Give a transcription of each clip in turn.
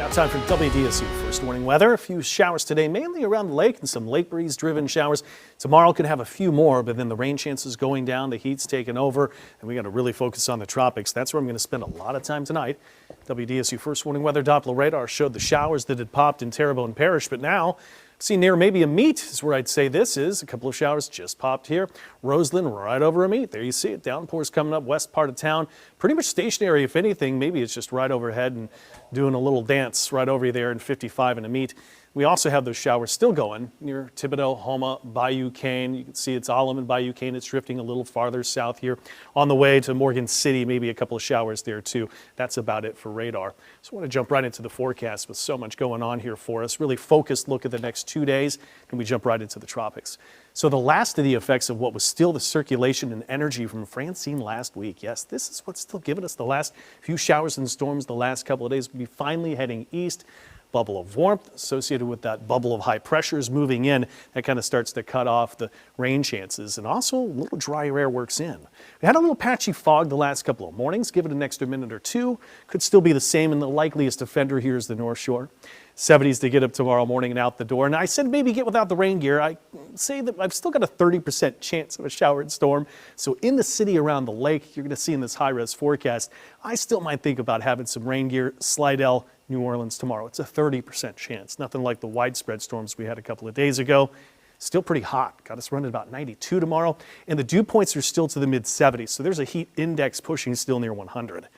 Now time for WDSU first warning weather. A few showers today, mainly around the lake and some lake breeze driven showers. Tomorrow could have a few more, but then the rain chances going down, the heat's taking over, and we got to really focus on the tropics. That's where I'm going to spend a lot of time tonight. WDSU first warning weather Doppler radar showed the showers that had popped in Terrebonne Parish, but now see near maybe a meet is where I'd say this is. A couple of showers just popped here. Roseland right over a meet. There you see it. Downpours coming up west part of town. Pretty much stationary, if anything. Maybe it's just right overhead and doing a little dance right over there in 55 in a meet. We also have those showers still going near Thibodaux, Houma, Bayou Cane. You can see it's Alum and Bayou Cane. It's drifting a little farther south here on the way to Morgan City. Maybe a couple of showers there too. That's about it for radar. So I want to jump right into the forecast with so much going on here for us. Really focused look at the next 2 days, and we jump right into the tropics. So the last of the effects of what was still the circulation and energy from Francine last week. Yes, this is what's still giving us the last few showers and storms the last couple of days. We'll be finally heading east. Bubble of warmth associated with that bubble of high pressures moving in. That kind of starts to cut off the rain chances, and also a little drier air works in. We had a little patchy fog the last couple of mornings. Give it an extra minute or two. Could still be the same, and the likeliest offender here is the North Shore. 70s to get up tomorrow morning and out the door. And I said maybe get without the rain gear. I say that I've still got a 30% chance of a shower and storm. So in the city around the lake, you're going to see in this high-res forecast, I still might think about having some rain gear. Slidell, New Orleans tomorrow. It's a 30% chance. Nothing like the widespread storms we had a couple of days ago. Still pretty hot. Got us running about 92 tomorrow. And the dew points are still to the mid-70s. So there's a heat index pushing still near 100.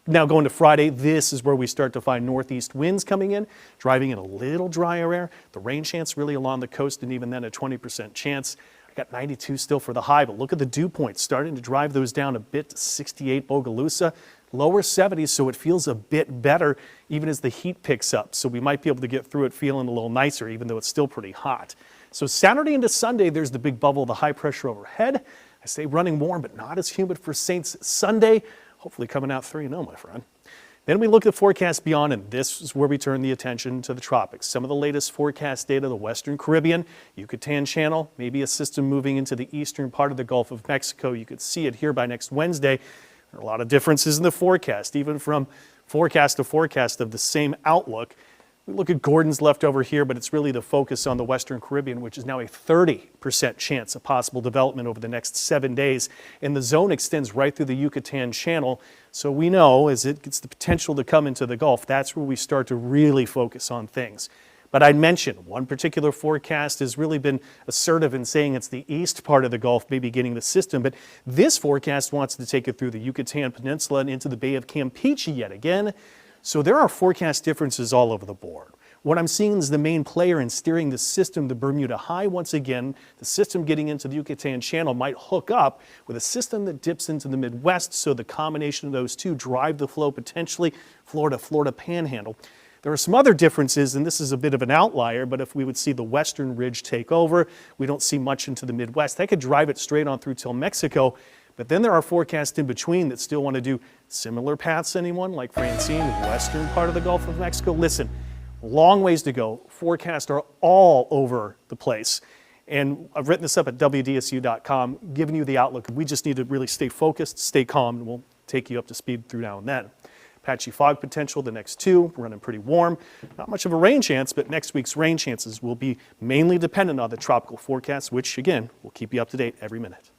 Now going to Friday, this is where we start to find northeast winds coming in, driving in a little drier air. The rain chance really along the coast, and even then a 20% chance. I got 92 still for the high, but look at the dew points starting to drive those down a bit to 68 Bogalusa. Lower 70s, so it feels a bit better even as the heat picks up. So we might be able to get through it feeling a little nicer, even though it's still pretty hot. So Saturday into Sunday, there's the big bubble of the high pressure overhead. I say running warm, but not as humid for Saints Sunday. Hopefully coming out 3-0, my friend. Then we look at the forecast beyond, and this is where we turn the attention to the tropics. Some of the latest forecast data, the Western Caribbean, Yucatan Channel, maybe a system moving into the eastern part of the Gulf of Mexico. You could see it here by next Wednesday. There are a lot of differences in the forecast, even from forecast to forecast of the same outlook. We look at Gordon's left over here, but it's really the focus on the Western Caribbean, which is now a 30% chance of possible development over the next 7 days. And the zone extends right through the Yucatan Channel. So we know as it gets the potential to come into the Gulf, that's where we start to really focus on things. But I'd mention one particular forecast has really been assertive in saying it's the east part of the Gulf, maybe getting the system. But this forecast wants to take it through the Yucatan Peninsula and into the Bay of Campeche yet again. So there are forecast differences all over the board. What I'm seeing is the main player in steering the system, the Bermuda High. Once again, the system getting into the Yucatan Channel might hook up with a system that dips into the Midwest. So the combination of those two drive the flow potentially Florida Panhandle. There are some other differences, and this is a bit of an outlier, but if we would see the western ridge take over, we don't see much into the Midwest. That could drive it straight on through till Mexico. But then there are forecasts in between that still want to do similar paths, anyone, like Francine, western part of the Gulf of Mexico. Listen, long ways to go. Forecasts are all over the place. And I've written this up at WDSU.com, giving you the outlook. We just need to really stay focused, stay calm, and we'll take you up to speed through now and then. Patchy fog potential the next 2, running pretty warm. Not much of a rain chance, but next week's rain chances will be mainly dependent on the tropical forecast, which, again, will keep you up to date every minute.